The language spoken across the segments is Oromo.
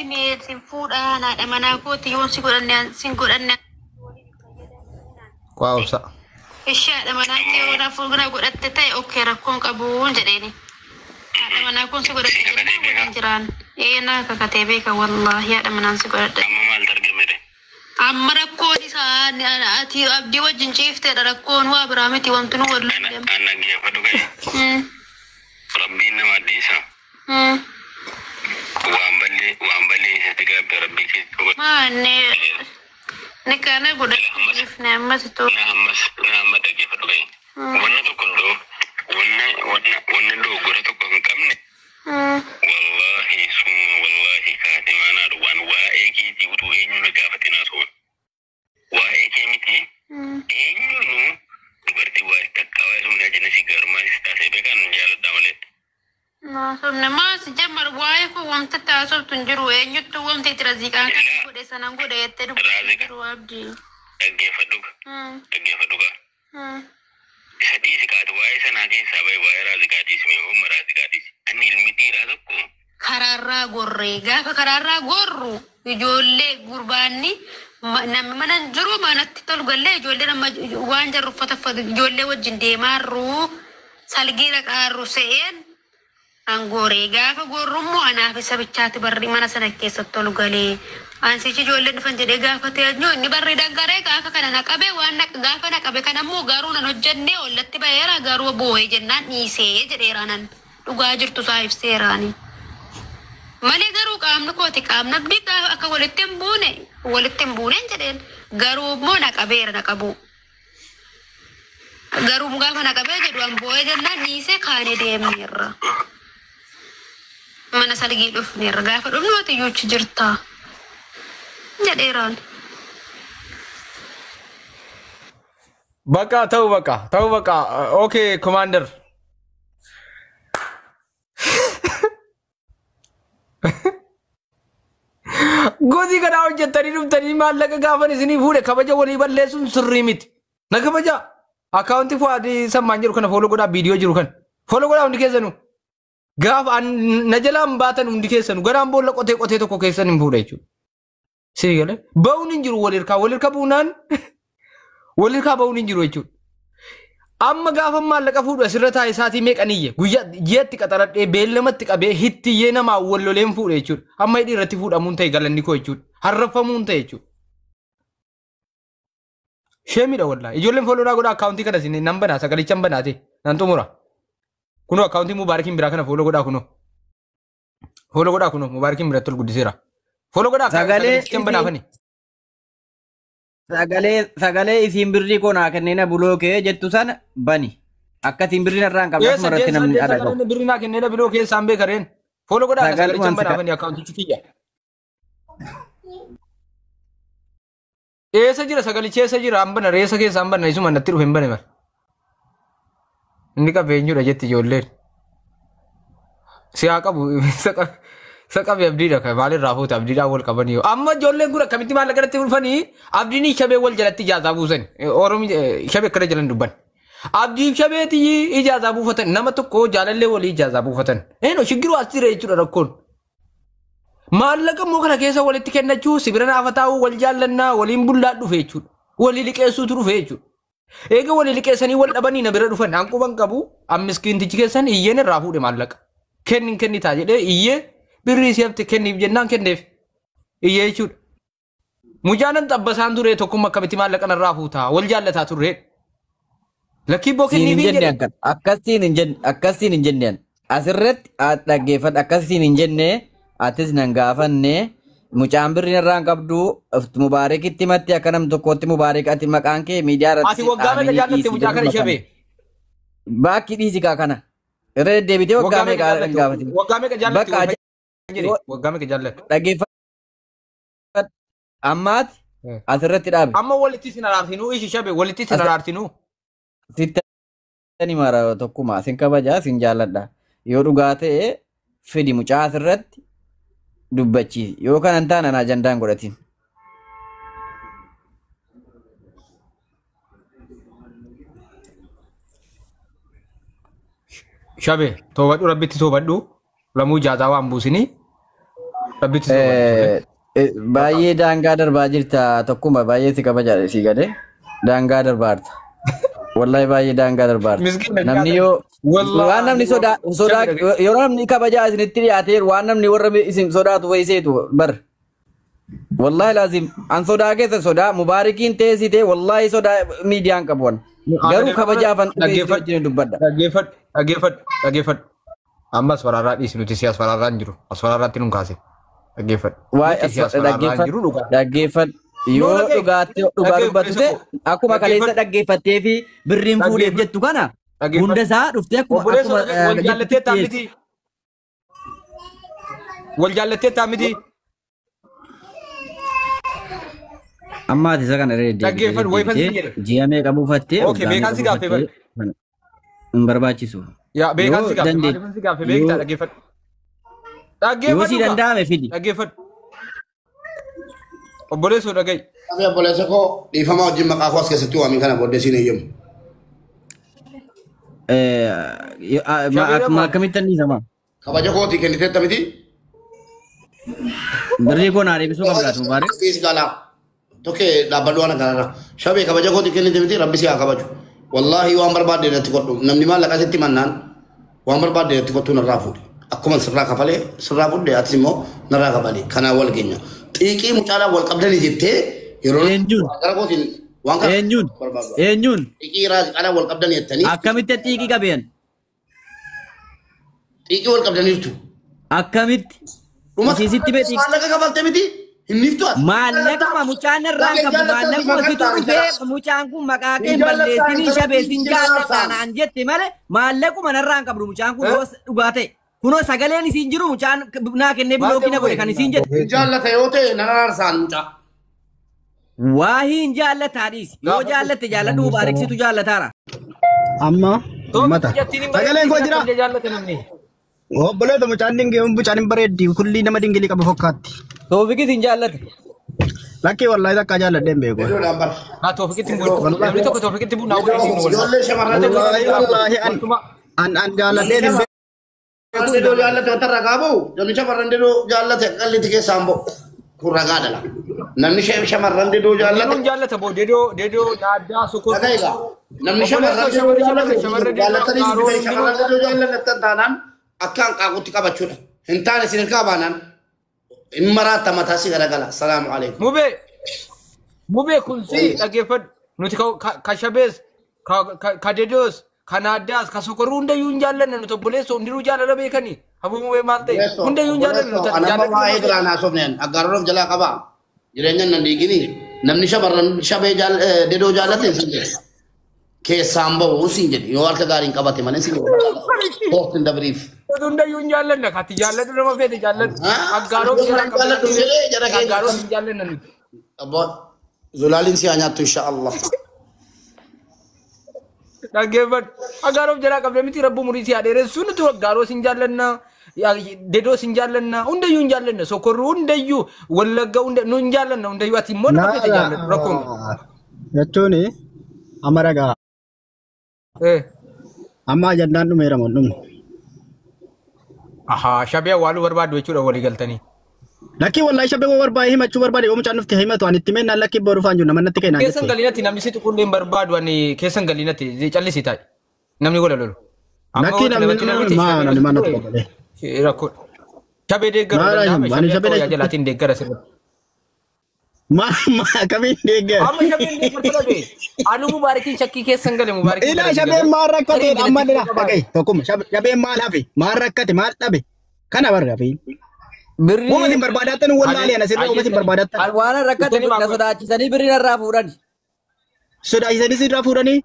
Ati mee sinfuudha naadha manaa kooti yoon si godhanne Qua obsa. ishaadha manaa kee warra fuuldura godhatte ta'e okkee rakkoon qabuun jedheeni. Haadha manaa kun si godhatte jennaan waliin jiraan. Eenaa kakatee beeka wallaahi haadha manaan si godhadhe. Amma maal targamede? Amma rakkoon isaa ati abdii wajjin ciifteedha rakkoon waa biraa miti wanti nu wal lolleem. Anna geeffadhu ga'e. Rabbiin nama addiisa. Waan ballee isatti gaabbe rabbii keessa godha. Maanne ni kana godhachuuf na ammas too. Na amma dhaggeeffadhu ga'e. Wanna tokko ndoo wanna dogoggora tokko hin qabne. Wallahi summa wallahi kaate maanaadhu waan waa'ee keetii utuu eenyu na gaafate naasoo. Waa'ee kee miti eenyuunu dubartii waa takka waa'ee sumna jinnisi garmaa is taasee beekan jaaladha malee. Naasofne maas jammar waa'ee kun wanta taasoftu hin jiru eenyuttu wanta itti raziqaan kan godhe sanan godhe jettee dubbatu jiru abdii. Dhaggeeffadhu gaa. Isa dhiisi kaate waa'ee sanaa keessaa bahe waa'ee raazikaatiis mee humna raazikaatiis. Ani ilmi dhiiraa tokko. Karaarraa gorree gaafa karaarraa gorru ijoollee gurbaanni namni mana jiru manatti tolu gallee ijoollee nama waan jarru uffata ijoollee wajjin deemaarru salgiira qaarru se'een angoree gaafa gorrummoo anaaf isa bichaatti barri mana sana keessatti tolu galee ansichi ijoollee dhufan jedhee gaafa ta'e inni barri daggaree gaafa kana naqabe waan gaafa naqabe kanammoo garuu nan hojjennee ollatti baheera garuu boo'ee jennaan dhiisee jedheeraanan dhugaa jirtu isaa ibseeraanii. Malee garuu qaamni kooti qaamni abdii akka walitti hin buune jedheen garuu immoo naqabeera naqabu. Garuu gaafa naqabee jedhu amboo'ee jennaan dhiisee kaanee deemneerra. Mana salgii dhufneerra gaafa dhufnu ati iyyuuchi jirta jedheeraan. Baka tahu baka. Okay, Commander. Gozi kana hojjettanii dhuftanii maallaqa gaafan isinii fuudhe kabaja walii balleessuun sirrii miti. Na kabaja akkaawuntii fuudhanii sammaan jiru kana fooloo godhaa viidiyoo jiru kan fooloo godhaa hundi keessanuu gaafa na jalaan baatan hundi keessanuu garaan boolla qotee tokko keessan hin fuudha jechuudha. Sii galee ba'uun hin jiru walirkaa buunaan walirkaa ba'uun hin jiru jechuudha. Amma gaafa maallaqa fuudhu asirra taa'e isaatii meeqaniyye guyyaa ji'atti qaxaradhee beellamatti qabee hittiyyee namaa walloleen fuudhe jechuudha. Amma hidhii irratti fuudhamuun ta'e galanni koo jechuudha. Harraffamuun ta'e jechuudha. Sheemidha wallaahi. Ijoolleen fooloodhaa godhaa akkaawuntii kana isin nan banaa sagalichaan banaate nan xumura. Kunoo akkaawuntii mubaarakiin biraa kana fooloo godhaa kunoo. Fooloo godhaa kunoo mubaarakiin biratti ol guddiseera. Fooloo godhaa sagalichaan banaafani. Sagalee isin birrii koonaa kennina bulookee jettu sana bani. Akka isin birrii narraa hin qabne asuma irratti namni adda qabu. Birrii naa kennina bulookee isaan beekareen. Fooloo godhaa sagalichaan banaafani akkaawuntichi kiyya. Eessa jira sagalichi eessa jira hambana reessa keessa hambana isuma natti dhufe hin bane mara. Inni qabeenyudha jetti ijoolleen. Si haa qabu saqabe abdiidha kan maalirraa fuute abdiidhaan wal qabanii yoo amma ijoolleen kun akkamitti maallaqa irratti ulfanii abdiin shabee wal jalatti ijaazaa buusan oromi shabee akkana jalan dubban abdii shabeeti ijaazaa buufatan nama tokko jaalallee walii ijaazaa buufatan eenyu shiggiru as jira jechuudha rakkoon maallaqa immoo kana keessa walitti kennachuu sibira naafa taa'uu wal jaallannaa waliin bullaa dhufe jechuudha walii liqeessuutu dhufe jechuudha eega walii liqeessanii wal dhabanii na bira dhufan hanquban qabu ammiskiintichi keessan iyyeen irraa fuudhe maallaqa kennitaa jedhee iyyee birrii siifte kenniif jennaan kenneef iyyee jechuudha. Mujaanan xabbasaan ture tokkummaa akkamitti maallaqa narraa fuutaa wal jaallataa turre. Lakkii boo kenniif jenne akkasiin hin jenneen asirratti dhaggeeffadha akkasiin hin jenne atis nan gaafanne mucaan birrii narraa hin qabdu mubaarekitti matti akka nam tokkotti mubaarekati maqaan kee miidiyaa irratti. Ati waggaa meeqa jaallatte mucaa kana shabee? Baakki dhiisi kaa kana. Irra deebitee waggaa meeqa gaafate? Waggaa meeqa jaallatte? Waggaa meeqa jaallatte? Dhaggeeffadha. Ammaati asirratti dhaabe. Amma walitti sin araartinuu ishi shabe walitti sin araartinuu. Sittani mara tokkuma sin kabajaa sin jaalladha. Yoo dhugaa ta'e fidi mucaa asirratti dubbachiisi. Yoo kanan taane ajandaan godhatiin. Shabe toobadhu rabbitti toobadhu lamuu jaataa waan buusini Rabbitti soba. Baay'ee daangaa darbaa jirta tokkuma baay'ee si kabaja si gade daangaa darbaarta. Wallahi baay'ee daangaa darbaarta. Namni yoo waan namni sodaa yeroo namni kabajaa isinitti dhiyaatee waan namni warra isin sodaatu wayiseetu bar. Wallahi lazim an sodaa keessa sodaa mubaarikiin teessite wallahi sodaa miidiyaan qabuun. Garuu kabajaafan dhaggeeffadhu dubbadha. Dhaggeeffadhu. Ammas faraaraa dhiisi nuti si as faraaraan jiru. As faraaraatti nun kaase. Dhaggeeffadhu. Dhaggeeffadhu. Yoo dhugaa dubbatu ta'e akkuma kaleessa dhaggeeffattee fi birriin fuudheef jettu kana hunda isaa dhuftee wal jaallattee taamiti. Ammaati isa kana dhaggeeffadhu way fasin jedhe. Ji'a meeqa buufattee? Okay, beekaan si gaaffee bar. Hin barbaachisu. Yaa beekaan si gaaffee maaliif si gaaffee beektaa dhaggeeffadhu. Yoo si danda'ame fidi. Dhaggeeffadhu. Obboleessoo dhaga'i. Kami obboleessa koo dhiifama wajjin maqaa koo as keessatti waamii kana booddee siin eeyyamu. Akkamitti anniisama? Kabaja kootii kenniteetta miti? Birrii koo naa deebisuu qabdaatu Mubaarik. Dhiisi galaa. Tokkee dhaabbadhu waan akkanarra. Shabee kabaja kootii kennite miti rabbi si haa kabaju. Wallaahi waan barbaadde irratti godhu. Namni maallaqa sitti mannaan waan barbaadde irratti godhuu narraa fuudhi. Akkuma sirraa kafalee sirraa fuudhee atis immoo narraa kafalee kanaan wal geenya. Xiiqii mucaalaa wal qabdanii jettee yeroo gara kootiin waan kana eenyuun xiiqii raajii wal qabdanii jettanii akkamitti xiiqii qabeen xiiqii wal qabdaniirtu akkamitti isiisitti bee xiiqii maallaqa kafalte miti himniftu ati maallaqa mucaan irraa qabu maallaqa wasitu dhufee mucaan kun maqaa kee balleessinii shabeessin jaallataan jette malee maallaquma narraa qabdu mucaan kun dhugaa ta'e. Kuno sagaleen isin jiru mucaan naa kennee bilookii na godhe kan isin jedhe. Jaallata yoo ta'e nan araarsaan mucaa. Waa hin jaallataadhis. Yoo jaallatte jaalladhu Mubaariksitu jaallataara. Amma mata. Sagaleen koo jira. Obboleeta mucaan mucaan bareeddi kulli nama dingilii qabu fakkaatti. Toofikis hin jaallate. Lakkii wallahi takka jaalladhee hin beeku. Haa Toofikitti hin bulu. Namni tokko Toofikitti bulu naa wajjin nu Ijoollee an jaalladhee hin beeku. Dedoo jaallate wanta ragaa bahu namni shamarran dedoo jaallate qallitti keessaan bahu kun ragaa dhala. Namni shamarran dedoo jaallate. Dedoon jaallata boo dedoo daaddaa sokoo. Dhagaa egaa namni shamarran dedoo jaallatanii shamarran dedoo jaallatan taanaan akka hanqaaqutti qabachuudha. Hin taane isin hirkaa baanaan hin maraata mataa si garagala. Salaamu alaikum. Mubee kun si dhaggeeffadhu nuti ka shabees ka dedoos. Kanaadaas kasokoruu hundayyuu hin jaallanne nuti obboleessa hundiruu jaalala beekanii habumee maal ta'e hundayyuu hin jaallanne nuti jaallanne. Anamma waa'ee biraan haasofneen aggaaroon jalaa qabaa jireenya nan dhiigini namni shamarran shabee dedoo jaallate sin jedhe keessaan bahu sin jedhe yoo harka gaariin qabate malee sin jedhe kooftin dabriif. Hundayyuu hin jaallanne kati jaalladhu nama feete jaalladhu aggaaroon hin jaallanne nuti. Zulaaliin si haa nyaattu insha Allah. Dhaggeeffadhu aggaaroon jalaa qabdee miti rabbu murii si haadheeressu nuti aggaaroon sin jaallanna dedoo sin jaallanna hundayyuu hin jaallanne sokorruu hundayyuu wallagga nu hin jaallanna hundayyuu ati immoo nama feete jaalladhu rakkoon. Jechuun amma ragaa. Amma ajandaan dhumeera moo dhumne. Shabee awwaaluu barbaadu jechuudha walii galtanii. Lakkii wallahi shabee barbaade himachuu barbaade yoo mucaan dhufte himatu ani itti meenaan lakkii boru faan jiru namatti keenan. Keessan galinatti namni si tuquu hin barbaadu ani keessan galinatti callisii taa'e namni godha lolu. Lakkii namni mana tokko. Rakkoo. Shabee deeggara jalaatiin deeggara sirriitti. Kamiin deeggara. Amma shabeen deeggara dhabe. Anu Mubaarikiin shakkii keessan gale Mubaarikiin. Ila shabeen maal rakkate amma dina dhagaye tokkuma shabeen maal hafe maal rakkate maal dhabe kana barra fi. Birrii Uumatiin barbaadatan wallahi ana sirrii uumatiin barbaadatan. Alwaana rakkatanii na sodaachisanii birrii narraa fuudhani. Sodaachisanii sirraa fuudhanii?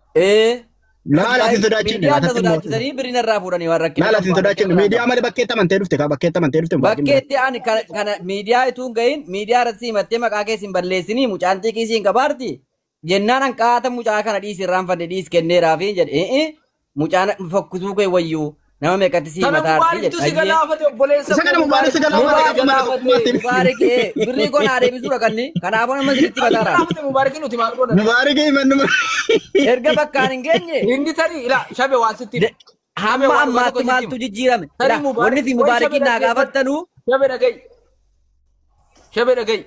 Laala asin sodaachin. Miidiyaa na sodaachisanii birrii narraa fuudhanii waan rakkina. Laala asin sodaachin. Miidiyaa malee bakkeetti amantee dhufte kaa bakkeetti amantee dhufte. Bakkeetti ani kana miidiyaa ituun gahin miidiyaa irratti himattee maqaa keessin balleessinii mucaan xiqqisiin qabaarti. Jennaan hanqaata mucaa kana dhiis irraanfadhe dhiis kenneeraafi jedhe mucaan fokkisuu kee wayyuu. Nama meeqatti si mataarti jedhe. Si galaafate obboleessa. Isa kana Mubaarik galaafate. Mubaarik birrii koo naa deebisuudha kanni. Kanaafuu nama sirriitti mataara. Mubaarik nuti maal godhan. Mubaarik himannuma. Erga bakkaan hin geenye. Hindi tarii ila shabe waan sitti. Hamma ammaatti maaltu jijjiirame. Wanni si Mubaarikiin naa gaafattanu. Shabe dhaga'i. Shabee dhaga'i.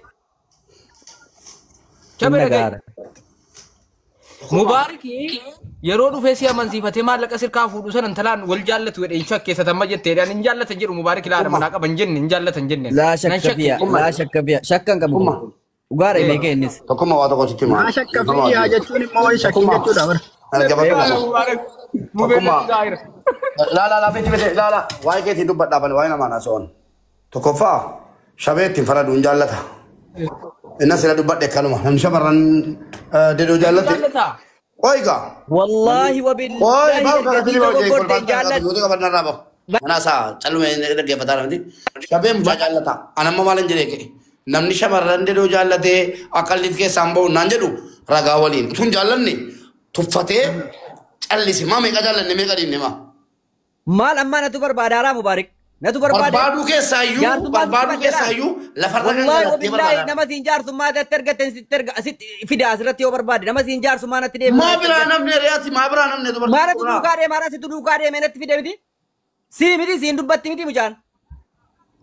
Shabee dhaga'i. Mubaariki yeroo dhufee si amansiifatee maallaqa sirkaa fuudhu sanan talaan wal jaallatu jedhee shakkeessa tamma jetteedhaan hin jaallatan jedhu Mubaarik ilaala manaa qaban jenne hin jaallatan jenne. Laa shakka biya shakkan qabu. Dhugaadha illee kennis. Tokkummaa waa tokko sitti himaa. Laa shakka fi jechuun immoo shakkii jechuudha bara. Laa fiti waa'ee keetiin dubbadhaa bane waa'ee namaan haasa'oon. Tokkoffaa shabee ittiin faradu hin jaallata. Inna sila dubbadhe kanuma namni shamarran dedoo jaallate. Oiga. Wallahi wabillahi. Oi bahu kana tini bahu jadi jalan. Itu kapan nara bahu. Mana sa calu main lagi apa tahu nanti. Siapa yang muncul jalan ta? Anak mama lain jadi ke. Namni shamarran dedoo jaallate akal ditke sambau nanjadu ragawalin. Tun jalan ni. Tuffate callisi ma meka jalan ni meka din ni ma. Mal amma na tu berbadara Mubarak. Na tu berbadara. Berbadu ke sayu lafar wallahi wabillahi nama sinjar summa terga sit fidas rati over badi nama sinjar summa na tide ma bira namne reati ma bira namne to mara tu dukare mara situ dukare menet fide miti si miti sin dubbatti miti mujan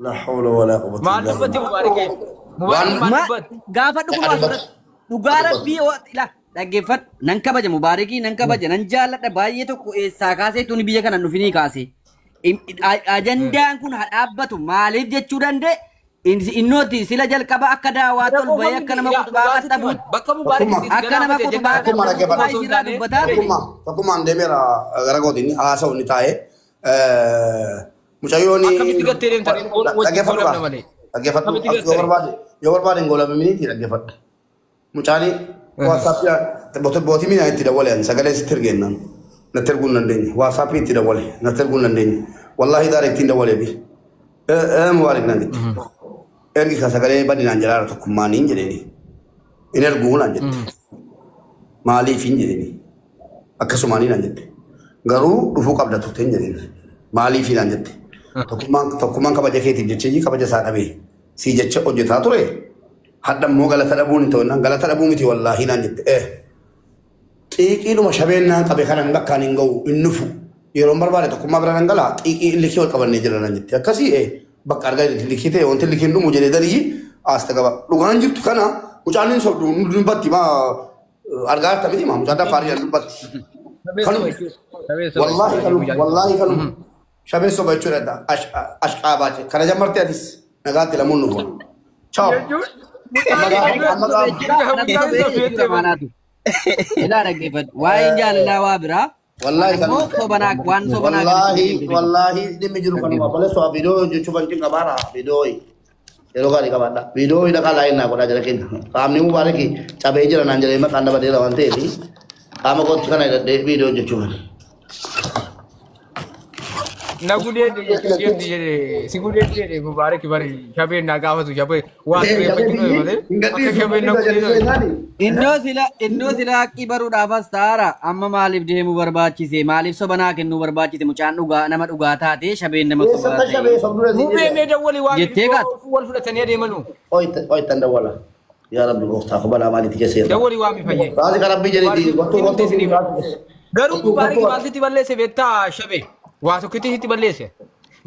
la hawla wala quwwata Ma dubbatti Mubarak gafa dukuma dugara bi la dhaggeeffat nan kabaja Mubaariki nan kabaja nan jaalladha baay'ee tokko eessaa kaasee tuni biyya kana nufinii kaase ajandaan kun hadhaabbatu maaliif jechuu danda'e innooti sila jalqaba akka daawaa tol bayee akka nama kutubaa qaxxabu bakka Mubaarak akka nama kutubaa qaxxabu dubbataa Tokkummaan deemeera gara gootiin haasa'u ni taa'e mucayyooni akkamitti gattee deemtan dhaggeeffadhu yoo barbaade hin goolame miniitii dhaggeeffadhu mucaanii WhatsApp bootii mina itti dawwale sagalee sitti ergeennan natti erguu hin dandeenye WhatsApp itti dawwale natti erguu hin dandeenye wallahi daara ittiin dawwale bi Mubaarak nan jetti ergi ka sagalee badinaan jalaara tokkummaaniin jedheeni in erguu naan jette maaliif hin jedheeni akkasumaanii naan jette garuu dhufuu qabda turteen jedheeni maaliif naan jette tokkummaan kabaja keetiif jecha kabaja isaa dhabee si jecha hojjetaa ture hadda immoo galata dhabuun ta'uun galata dhabuu miti wallaahi naan jette xiiqiidhuma shabeennaan qabe kanan bakkaan hin ga'u hin nufu yeroo barbaade tokkummaa bira nan galaa xiiqii likii wal qabannee jira naan jette akkasii bakka argaa likii ta'e wanti likiin dhumu jedhee darii asta qaba dhugaan jirtu kana mucaan sobdu dubbatti ma argaa jirta miti ma mucaan faarii dubbatti wallahi kanuma shabee soba jechuudha ashqaa baate kana jammartee atis nagaatti lamuun nufu ciao ila dhaggeeffadhu waa'ee jaalalaa waa biraa wallahi dhimmi jiru kanuma balesso video jechuun bantiin qabaara video yeroo gaarii qabaadha video dhaqa laayinaa godhaa jira keenya qaamni Mubaaraki cabee jira naan jedhee maqaan dabadeera waan ta'eef qaama kootti kana hidhadhee video jechuun Nagudee de sigudee de Mubaarak bari shabee na gaafatu shabee waa ture fakkii malee akka shabee nagudee innoo sila haqqii baruudhaafas taara amma maaliif deemuu barbaachise maaliif sobanaa kennuu barbaachise mucaan dhugaa nama dhugaa taate shabeen nama sobaa Mubee mee dawwali waa jettee wal fudhatanii adeemanu oyitan dawwala yaa rabbi gooftaa ko balaa maalitti keessa dawwali waa mi fayyee raasi ka rabbi jedhee garuu Mubaarak maaltitti balleesse beektaa shabee waa tokkitti sitti balleesse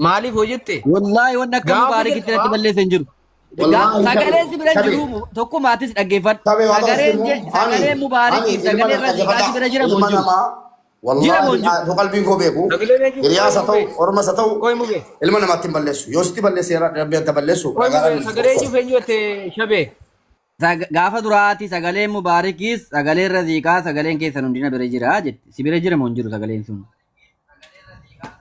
maaliif hojjette wallahi wanna akka Mubaarakitti natti balleesse hin jiru sagalee sibira jiru tokko maatis dhaggeeffadhu sagalee Mubaarak sagalee Raziqaa sibira jira monju wallahi to qalbiin koo beeku hiriyaasa ta'u ormasa ta'u ilma namaatti balleessu yoo sitti balleesse rabbi anta balleessu sagalee jifeenyote shabee gaafa duraati sagalee Mubaarakis sagalee Raziqaa sagaleen keessan hundina bira jira jette sibira jira monju sagaleen sun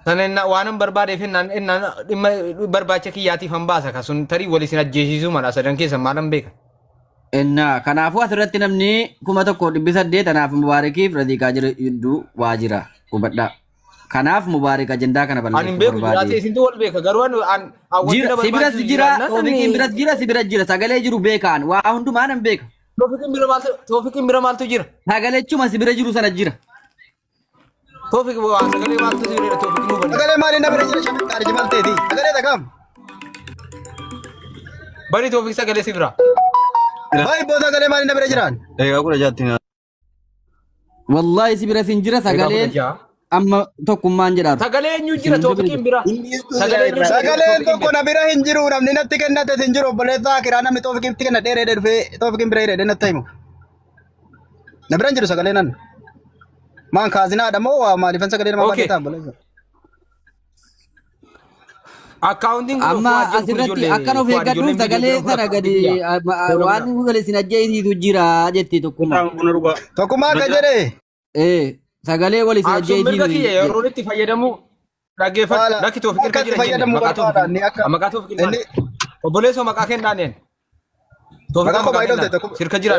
Sanenna waanan barbaade fennaan ennaan dhimma barbaacha kiyyaatiif hambaasa kasun tarii wal isin ajjeesisuu mala sadan keessa maalan beeka. Enna kanaafuu asirratti namni 1,800 kanaaf Mubaarakiif Raziqaa jidduu waa jira hubadhaa. Kanaaf Mubaarak ajandaa kana balleessu Ani beeku jiraate isintu wal beeka garuu an sibiras jira Toofiqiin biras jira sibiras jira sagalee jiru beekaan waa hundumaa nan beeka. Toofiqiin bira maaltu jira? Sagaleechuma sibira jiru sana jira. Tofik bawa sagalee maaltu jira Tofik nu bani sagalee maali na bira jira shamit qaari jimalteeti sagalee dhagam bani Tofik sagalee sibira bai bo sagalee maali na bira jiran eegaa kudha jaatti wallahi sibira sin jira sagalee amma tokkummaan jedhaaf. Sagalee eenyu jira toopikiin bira. Sagaleen tokko na bira hin jiru namni natti kennate hin jiru obboleessaa kiraa namni toofikiitti kenna dheeree dhufee toofikiin bira hidhee natti himu. Na bira hin jiru sagalee nan. Maan kaazinaadha moo maaliifan sagalee nama baay'ee ta'an obboleessaa. Accounting Amma asirratti akkan of eeggadhuuf sagalee sana gadi waan galee sin ajjeesiitu jira jetti tokkummaa. Tokkummaa akka jedhee. Sagalee wal isin ajjeesiitu. Mirga kiyya yeroo itti fayyadamu dhaggeeffadhu lakki toofikii irra jira maqaa toofikii obboleessoo maqaa kennaaneen. Maqaa koo baay'ee dholte tokkummaa. Sirka jira.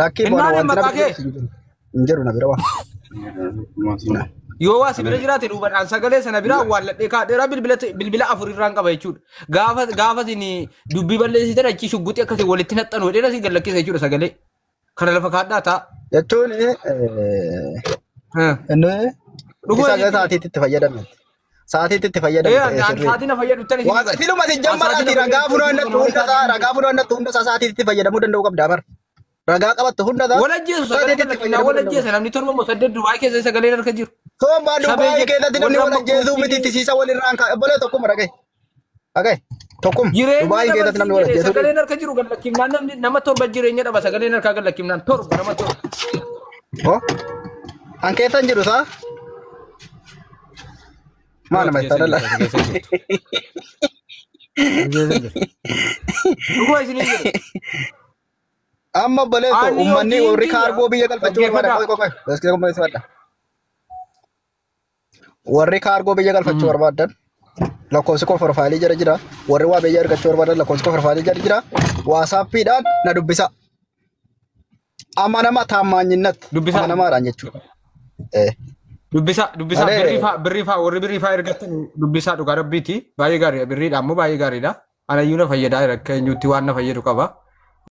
Lakkii boona wanti hin jiru na bira waan. Yoo waa si bira jiraate dhuubadhaan sagalee sana biraa awwaalladhee kaadheeraa bilbila afur irraan qaba jechuudha. Gaafa isin dubbii balleessitan achi shugguxii akkasii walitti naxxanu dheeraa si gallakkisa jechuudha sagalee. Kana lafa kaadhaa ta'a. Jechuun sagalee sa'aatiitti itti fayyadamne. Sa'aatiitti itti fayyadamne. Sa'aatiin fayyadamtan isin. Filuma si jammaraati ragaa funaannatu hunda isaa sa'aatiitti itti fayyadamuu danda'u qabdaa bara. Ragaa qabattu hunda isaa. Walajjeesu sagalee walajjeesa namni torba moo saddeet Dubaay keessa sagalee harka jiru. Soommaa Dubaay keessatti namni walajjeesuu miti ittisiisa walirraan obbolee tokkuma dhagaye. Dhagaye. Tokkum. Dubaay keessatti namni walajjeesuu. Sagaleen harka jiru gallakkimnaan namni nama torba jireenya dhaba sagaleen harkaa gallakkimnaan torba nama torba. Oh. Ankeetan jiru saa? Maal nama itti dhala? Dhuguma isinii jiru. Amma obboleetto uummanni warri kaargoo biyya galfachuu barbaadan. Warri kaargoo biyya galfachuu barbaadan lakkoofsi koo profaayilii jala jira. Warri waa biyya argachuu barbaadan lakkoofsi koo profaayilii jala jira. Waasaappiidhaan na dubbisa. Amanama taamaanyinnatti amanamaadhaan jechuudha. Dubbisa birriifaa warri birriifaa ergattan dubbisaa dhugaa rabbiiti. Baay'ee gaariidha birriidha ammoo baay'ee gaariidha. Anayyuu na fayyadaa akka eenyutti waan na fayyadu qaba.